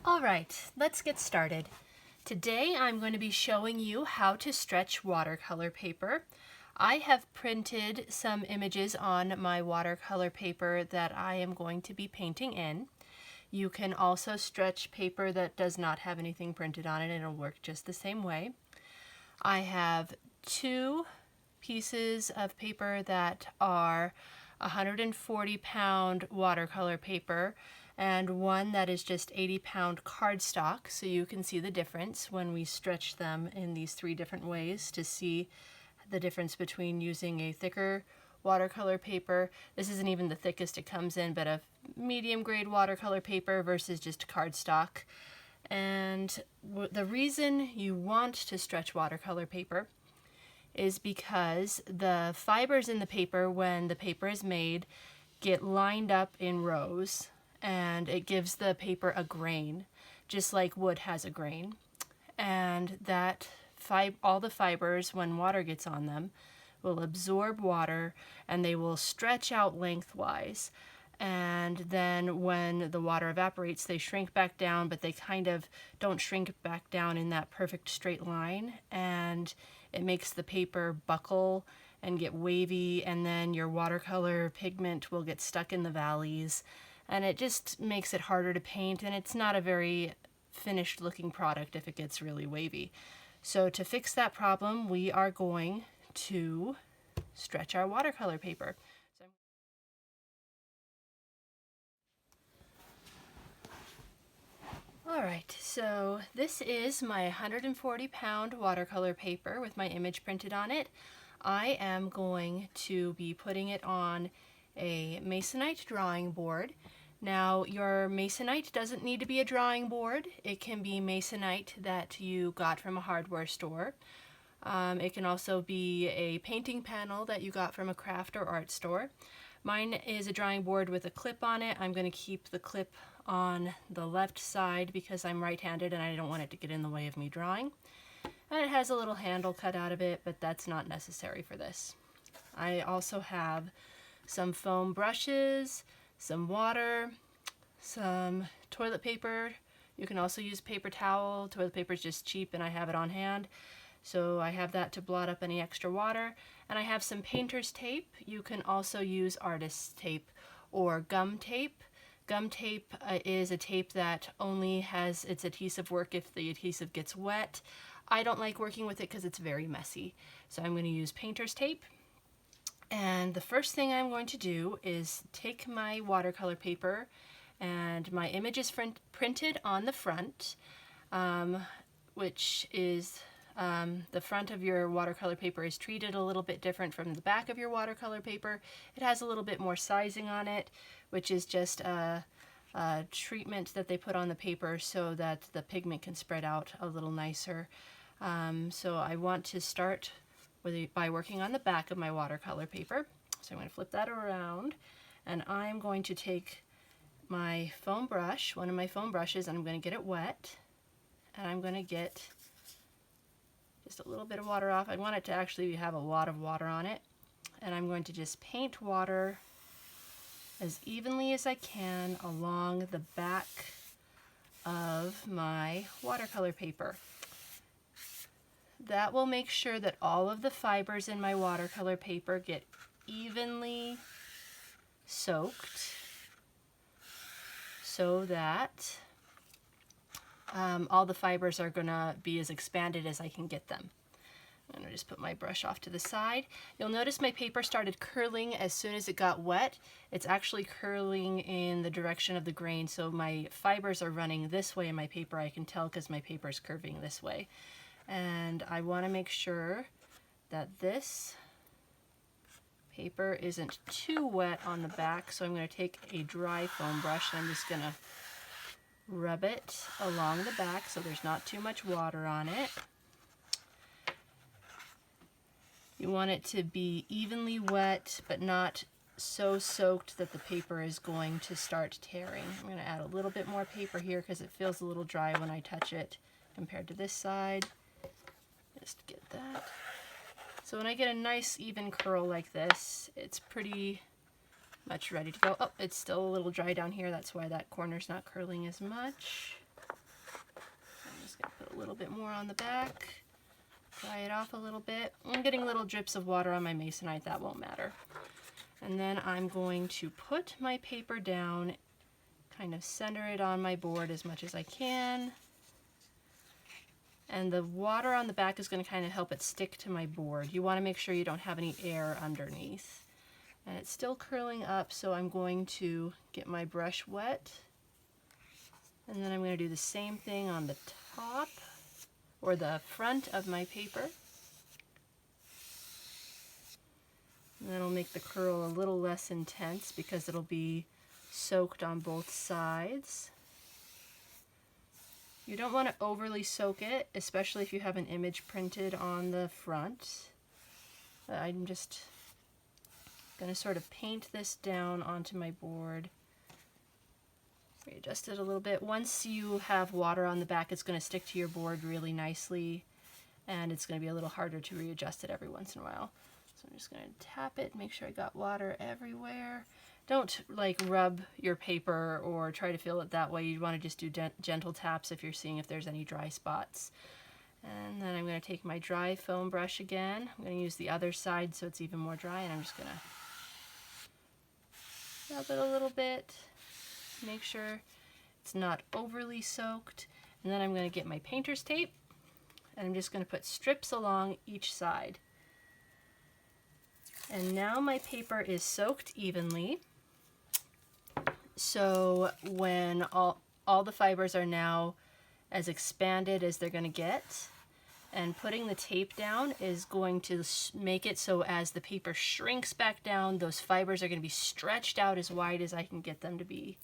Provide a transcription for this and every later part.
All right, let's get started. Today I'm going to be showing you how to stretch watercolor paper. I have printed some images on my watercolor paper that I am going to be painting in. You can also stretch paper that does not have anything printed on it and it'll work just the same way. I have two pieces of paper that are 140-pound watercolor paper and one that is just 80-pound cardstock, so you can see the difference when we stretch them in these three different ways to see the difference between using a thicker watercolor paper. This isn't even the thickest it comes in, but a medium grade watercolor paper versus just cardstock. And the reason you want to stretch watercolor paper is because the fibers in the paper, when the paper is made, get lined up in rows, and it gives the paper a grain, just like wood has a grain. And that all the fibers, when water gets on them, will absorb water and they will stretch out lengthwise. And then when the water evaporates, they shrink back down, but they kind of don't shrink back down in that perfect straight line. And it makes the paper buckle and get wavy, and then your watercolor pigment will get stuck in the valleys. And it just makes it harder to paint, and it's not a very finished looking product if it gets really wavy. So to fix that problem, we are going to stretch our watercolor paper. Alright, so this is my 140-pound watercolor paper with my image printed on it. I am going to be putting it on a masonite drawing board. Now, your masonite doesn't need to be a drawing board. It can be masonite that you got from a hardware store. It can also be a painting panel that you got from a craft or art store. Mine is a drawing board with a clip on it. I'm going to keep the clip on the left side because I'm right-handed and I don't want it to get in the way of me drawing. And it has a little handle cut out of it, but that's not necessary for this. I also have some foam brushes, some water, some toilet paper. You can also use paper towel. Toilet paper is just cheap and I have it on hand. So I have that to blot up any extra water. And I have some painter's tape. You can also use artist's tape or gum tape. Gum tape is a tape that only has its adhesive work if the adhesive gets wet. I don't like working with it because it's very messy. So I'm going to use painter's tape. And the first thing I'm going to do is take my watercolor paper, and my image is printed on the front, which is the front of your watercolor paper is treated a little bit different from the back of your watercolor paper. It has a little bit more sizing on it, which is just a treatment that they put on the paper so that the pigment can spread out a little nicer. So I want to start by working on the back of my watercolor paper. So I'm going to flip that around, and I'm going to take my foam brush, one of my foam brushes, and I'm going to get it wet, and I'm going to get just a little bit of water off. I want it to actually have a lot of water on it, and I'm going to just paint water as evenly as I can along the back of my watercolor paper. That will make sure that all of the fibers in my watercolor paper get evenly soaked so that all the fibers are going to be as expanded as I can get them. I'm going to just put my brush off to the side. You'll notice my paper started curling as soon as it got wet. It's actually curling in the direction of the grain, so my fibers are running this way in my paper. I can tell because my paper is curving this way. And I want to make sure that this paper isn't too wet on the back, so I'm going to take a dry foam brush and I'm just going to rub it along the back so there's not too much water on it. You want it to be evenly wet, but not so soaked that the paper is going to start tearing. I'm going to add a little bit more paper here because it feels a little dry when I touch it compared to this side. Just get that. So when I get a nice even curl like this, it's pretty much ready to go. Oh, it's still a little dry down here. That's why that corner's not curling as much. a little bit more on the back. Dry it off a little bit. I'm getting little drips of water on my masonite, that won't matter. And then I'm going to put my paper down, kind of center it on my board as much as I can. And the water on the back is going to kind of help it stick to my board. You want to make sure you don't have any air underneath. And it's still curling up, so I'm going to get my brush wet. And then I'm going to do the same thing on the top or the front of my paper. And that'll make the curl a little less intense because it'll be soaked on both sides. You don't want to overly soak it, especially if you have an image printed on the front. I'm just going to sort of paint this down onto my board. Readjust it a little bit. Once you have water on the back, it's going to stick to your board really nicely, and it's going to be a little harder to readjust it every once in a while. So I'm just going to tap it, make sure I got water everywhere. Don't like rub your paper or try to feel it that way. You want to just do gentle taps if you're seeing if there's any dry spots. And then I'm going to take my dry foam brush again. I'm going to use the other side so it's even more dry, and I'm just going to rub it a little bit. Make sure it's not overly soaked. And then I'm going to get my painter's tape, and I'm just going to put strips along each side. And now my paper is soaked evenly. So when all the fibers are now as expanded as they're going to get, and putting the tape down is going to make it so as the paper shrinks back down, those fibers are going to be stretched out as wide as I can get them to be.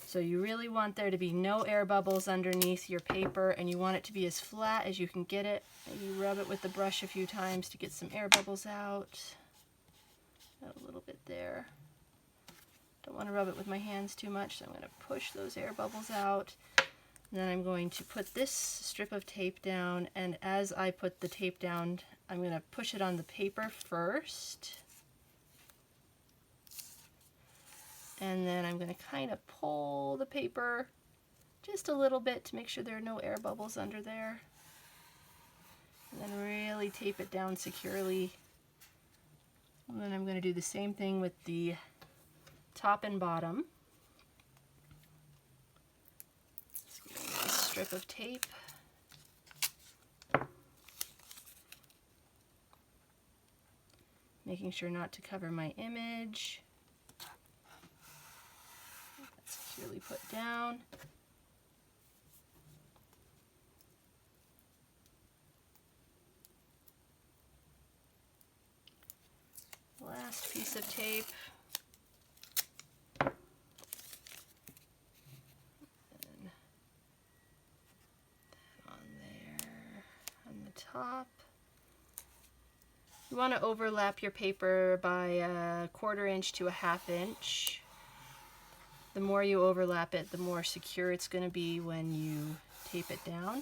So you really want there to be no air bubbles underneath your paper, and you want it to be as flat as you can get it. You rub it with the brush a few times to get some air bubbles out. Got a little bit there. Don't want to rub it with my hands too much, so I'm going to push those air bubbles out. And then I'm going to put this strip of tape down, and as I put the tape down, I'm going to push it on the paper first. And then I'm going to kind of pull the paper just a little bit to make sure there are no air bubbles under there. And then really tape it down securely. And then I'm going to do the same thing with the top and bottom. Just get a nice strip of tape. Making sure not to cover my image. That's securely put down. Last piece of tape. Top. You want to overlap your paper by a 1/4 inch to a 1/2 inch. The more you overlap it, the more secure it's going to be when you tape it down.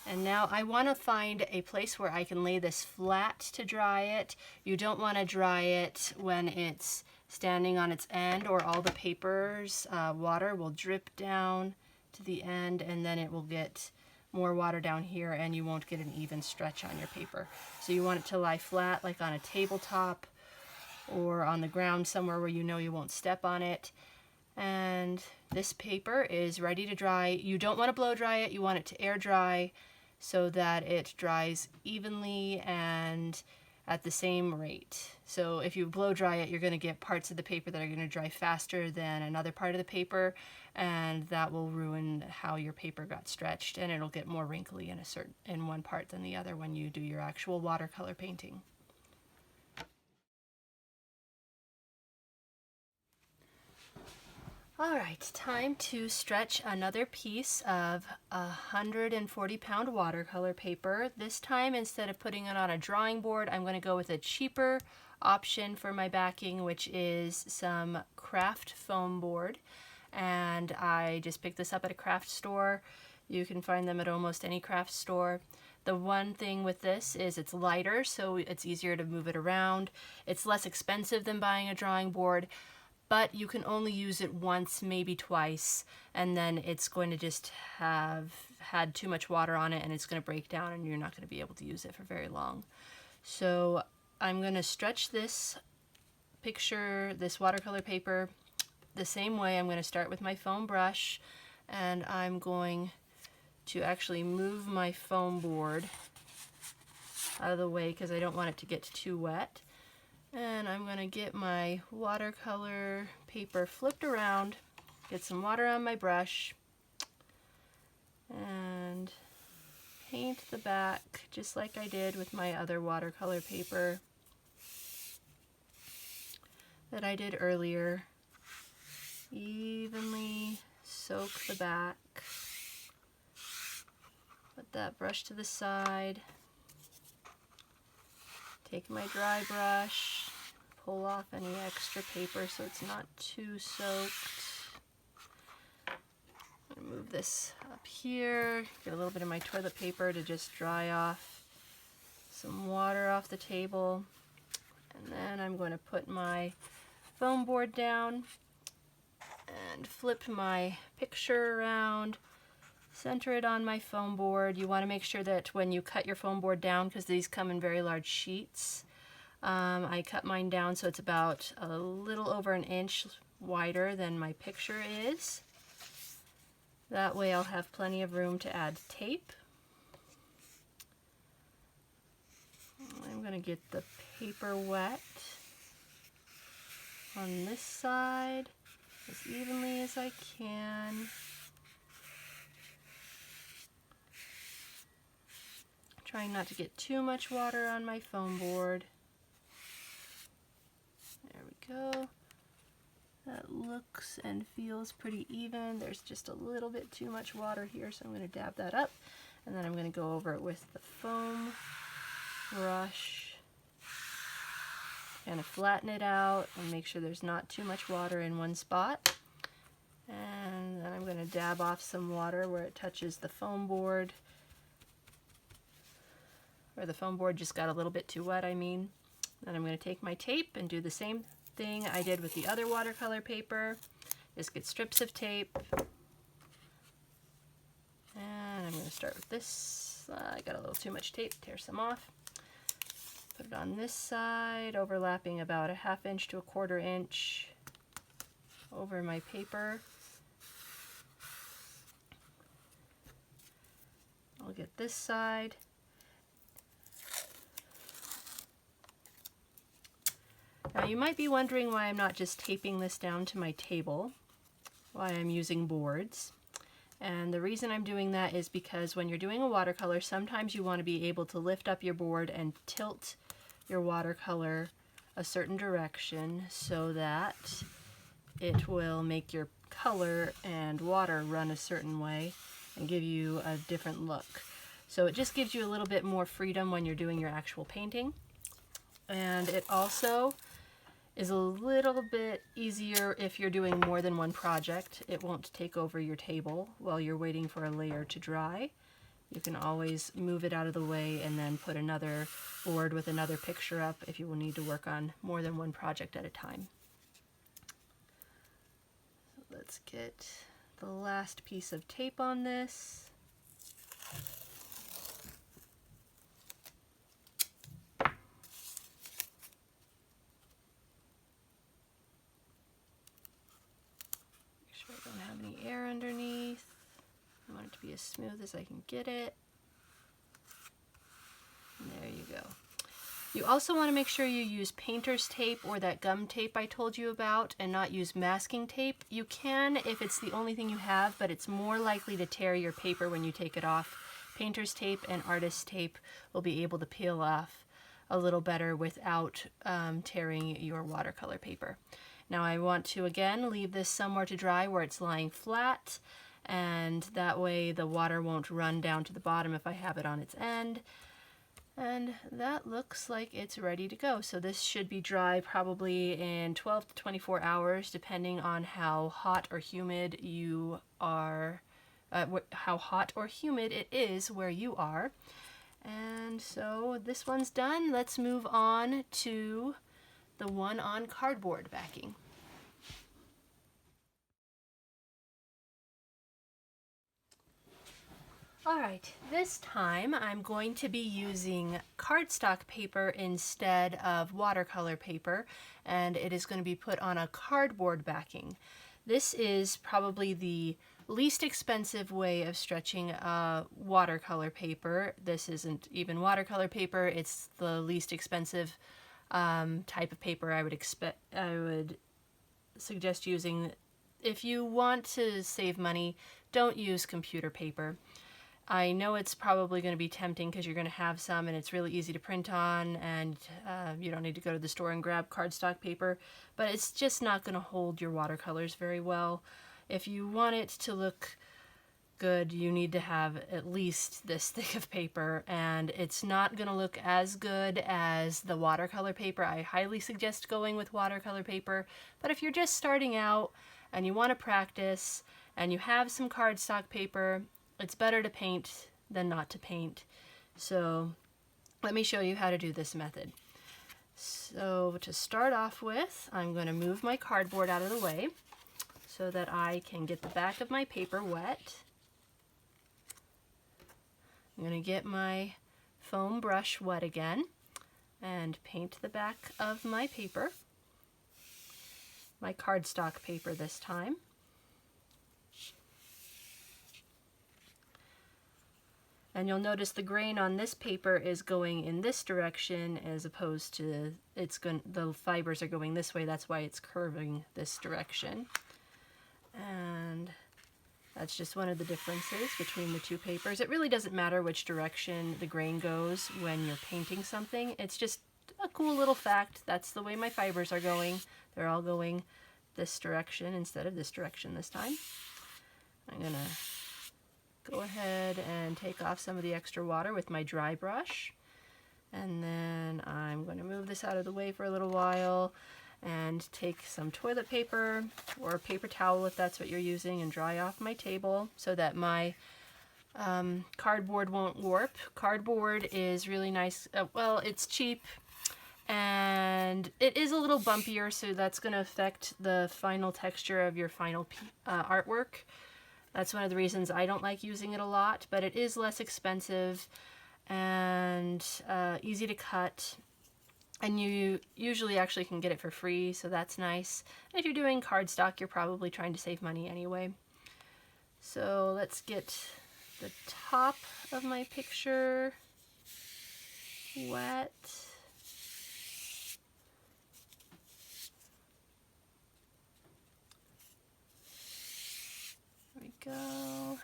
And now I want to find a place where I can lay this flat to dry it. You don't want to dry it when it's standing on its end, or all the paper's water will drip down to the end, and then it will get more water down here and you won't get an even stretch on your paper. So you want it to lie flat, like on a tabletop or on the ground somewhere where you know you won't step on it. And this paper is ready to dry. You don't want to blow dry it, you want it to air dry so that it dries evenly and at the same rate. So if you blow dry it, you're going to get parts of the paper that are going to dry faster than another part of the paper, and that will ruin how your paper got stretched, and it'll get more wrinkly in one part than the other when you do your actual watercolor painting. Alright, time to stretch another piece of 140-pound watercolor paper. This time, instead of putting it on a drawing board, I'm going to go with a cheaper option for my backing, which is some craft foam board. And I just picked this up at a craft store. You can find them at almost any craft store. The one thing with this is it's lighter, so it's easier to move it around. It's less expensive than buying a drawing board, but you can only use it once, maybe twice, and then it's going to just have had too much water on it and it's going to break down and you're not going to be able to use it for very long. So I'm going to stretch this watercolor paper the same way. I'm going to start with my foam brush, and I'm going to actually move my foam board out of the way because I don't want it to get too wet. And I'm going to get my watercolor paper flipped around, get some water on my brush, and paint the back just like I did with my other watercolor paper that I did earlier. Evenly soak the back. Put that brush to the side. Take my dry brush, pull off any extra paper so it's not too soaked. I'm going to move this up here, get a little bit of my toilet paper to just dry off some water off the table. And then I'm going to put my foam board down and flip my picture around. Center it on my foam board. You want to make sure that when you cut your foam board down, because these come in very large sheets, I cut mine down so it's about a little over an inch wider than my picture is. That way I'll have plenty of room to add tape. I'm going to get the paper wet on this side as evenly as I can. Trying not to get too much water on my foam board. There we go. That looks and feels pretty even. There's just a little bit too much water here, so I'm going to dab that up. And then I'm going to go over it with the foam brush. Kind of flatten it out and make sure there's not too much water in one spot. And then I'm going to dab off some water where it touches the foam board. Where the foam board just got a little bit too wet, I mean. Then I'm going to take my tape and do the same thing I did with the other watercolor paper. Just get strips of tape. And I'm going to start with this. I got a little too much tape, tear some off. Put it on this side, overlapping about a 1/2 inch to a 1/4 inch over my paper. I'll get this side. Now you might be wondering why I'm not just taping this down to my table, why I'm using boards. And the reason I'm doing that is because when you're doing a watercolor, sometimes you want to be able to lift up your board and tilt your watercolor a certain direction so that it will make your color and water run a certain way and give you a different look. So it just gives you a little bit more freedom when you're doing your actual painting. And it also is a little bit easier if you're doing more than one project. It won't take over your table while you're waiting for a layer to dry. You can always move it out of the way and then put another board with another picture up if you will need to work on more than one project at a time. So let's get the last piece of tape on this. Don't have any air underneath. I want it to be as smooth as I can get it. And there you go. You also want to make sure you use painter's tape or that gum tape I told you about and not use masking tape. You can if it's the only thing you have, but it's more likely to tear your paper when you take it off. Painter's tape and artist's tape will be able to peel off a little better without tearing your watercolor paper. Now I want to again leave this somewhere to dry where it's lying flat, and that way the water won't run down to the bottom if I have it on its end. And that looks like it's ready to go. So this should be dry probably in 12 to 24 hours depending on how hot or humid you are, how hot or humid it is where you are. And so this one's done. Let's move on to the one on cardboard backing. Alright, this time I'm going to be using cardstock paper instead of watercolor paper, and it is going to be put on a cardboard backing. This is probably the least expensive way of stretching watercolor paper. This isn't even watercolor paper, it's the least expensive type of paper I would suggest using. If you want to save money, don't use computer paper. I know it's probably going to be tempting because you're going to have some and it's really easy to print on, and you don't need to go to the store and grab cardstock paper, but it's just not going to hold your watercolors very well. If you want it to look good, you need to have at least this thick of paper, and it's not going to look as good as the watercolor paper. I highly suggest going with watercolor paper, but if you're just starting out and you want to practice and you have some cardstock paper, it's better to paint than not to paint. So let me show you how to do this method. So to start off with, I'm going to move my cardboard out of the way so that I can get the back of my paper wet. I'm going to get my foam brush wet again and paint the back of my paper, my cardstock paper this time. And you'll notice the grain on this paper is going in this direction as opposed to the fibers are going this way. That's why it's curving this direction. And that's just one of the differences between the two papers. It really doesn't matter which direction the grain goes when you're painting something. It's just a cool little fact. That's the way my fibers are going. They're all going this direction instead of this direction this time. I'm going to go ahead and take off some of the extra water with my dry brush, and then I'm going to move this out of the way for a little while and take some toilet paper or a paper towel if that's what you're using and dry off my table so that my cardboard won't warp. Cardboard is really nice. Well, it's cheap and it is a little bumpier, so that's going to affect the final texture of your final artwork. That's one of the reasons I don't like using it a lot, but it is less expensive and easy to cut, and you usually actually can get it for free, so that's nice. And if you're doing cardstock, you're probably trying to save money anyway. So let's get the top of my picture wet. Go.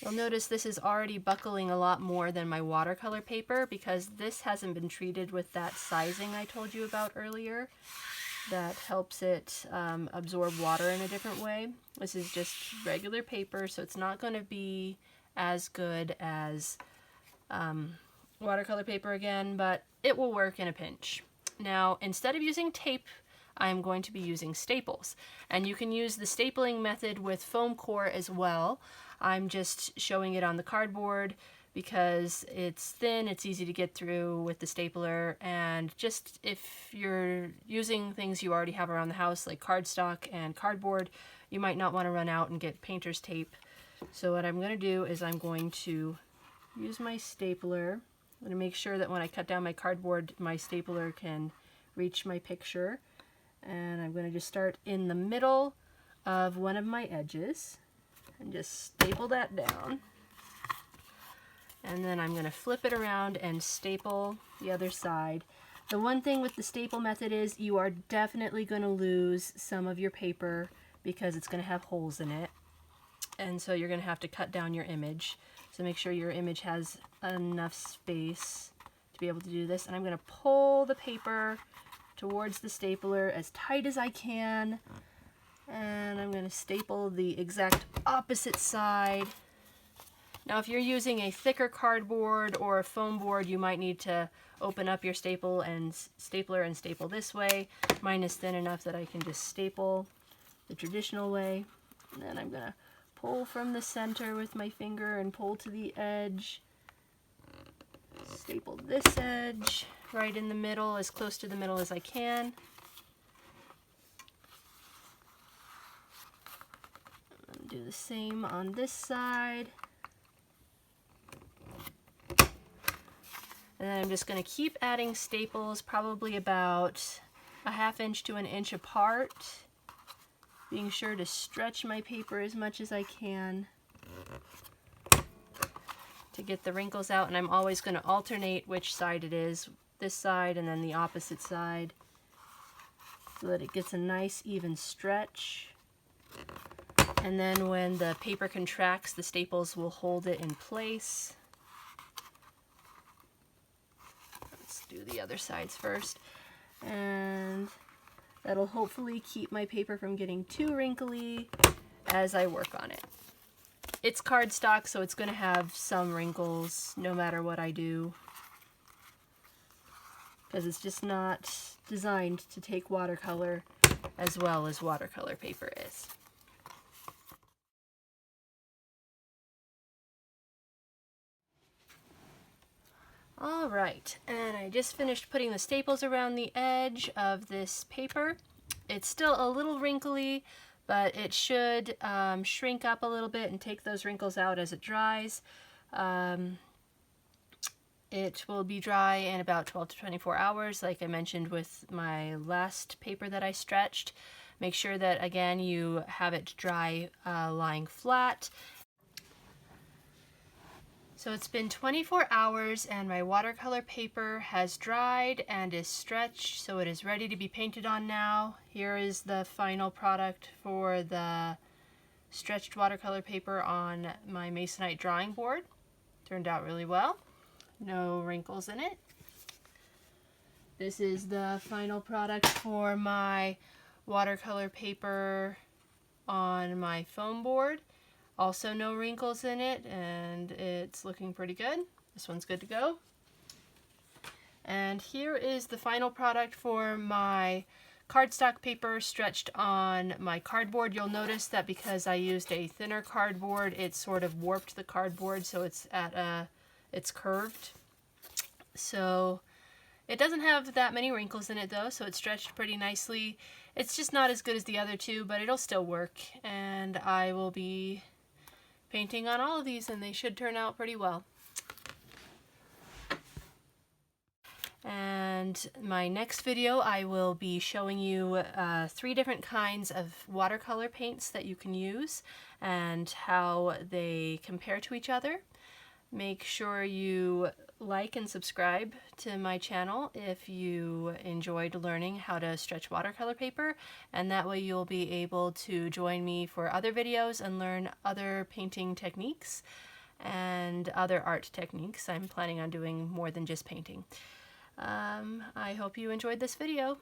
You'll notice this is already buckling a lot more than my watercolor paper because this hasn't been treated with that sizing I told you about earlier that helps it absorb water in a different way. This is just regular paper, so it's not going to be as good as watercolor paper again, but it will work in a pinch. Now, instead of using tape, I'm going to be using staples, and you can use the stapling method with foam core as well. I'm just showing it on the cardboard because it's thin, it's easy to get through with the stapler, and just if you're using things you already have around the house like cardstock and cardboard, you might not want to run out and get painter's tape. So what I'm going to do is I'm going to use my stapler. I'm going to make sure that when I cut down my cardboard, my stapler can reach my picture. And I'm going to just start in the middle of one of my edges and just staple that down. And then I'm going to flip it around and staple the other side. The one thing with the staple method is you are definitely going to lose some of your paper because it's going to have holes in it. And so you're going to have to cut down your image. So make sure your image has enough space to be able to do this. And I'm going to pull the paper towards the stapler as tight as I can, and I'm going to staple the exact opposite side. Now if you're using a thicker cardboard or a foam board, you might need to open up your stapler and staple this way. Mine is thin enough that I can just staple the traditional way. And then I'm going to pull from the center with my finger and pull to the edge. Staple this edge right in the middle, as close to the middle as I can. And do the same on this side. And then I'm just going to keep adding staples, probably about a ½ inch to an inch apart, being sure to stretch my paper as much as I can to get the wrinkles out. And I'm always going to alternate which side it is, this side and then the opposite side, so that it gets a nice even stretch. And then when the paper contracts, the staples will hold it in place. Let's do the other sides first. And that'll hopefully keep my paper from getting too wrinkly as I work on it. It's cardstock, so it's going to have some wrinkles no matter what I do, because it's just not designed to take watercolor as well as watercolor paper is. Alright, and I just finished putting the staples around the edge of this paper. It's still a little wrinkly, but it should shrink up a little bit and take those wrinkles out as it dries. It will be dry in about 12 to 24 hours, like I mentioned with my last paper that I stretched. Make sure that, again, you have it dry lying flat. So it's been 24 hours and my watercolor paper has dried and is stretched, so it is ready to be painted on now. Here is the final product for the stretched watercolor paper on my masonite drawing board. Turned out really well. No wrinkles in it. This is the final product for my watercolor paper on my foam board. Also no wrinkles in it, and it's looking pretty good. This one's good to go. And here is the final product for my cardstock paper stretched on my cardboard. You'll notice that because I used a thinner cardboard, it sort of warped the cardboard, so it's curved. So it doesn't have that many wrinkles in it though, so it's stretched pretty nicely. It's just not as good as the other two, but it'll still work, and I will be painting on all of these and they should turn out pretty well. And my next video I will be showing you 3 different kinds of watercolor paints that you can use and how they compare to each other. Make sure you like and subscribe to my channel if you enjoyed learning how to stretch watercolor paper, and that way you'll be able to join me for other videos and learn other painting techniques and other art techniques. I'm planning on doing more than just painting. I hope you enjoyed this video.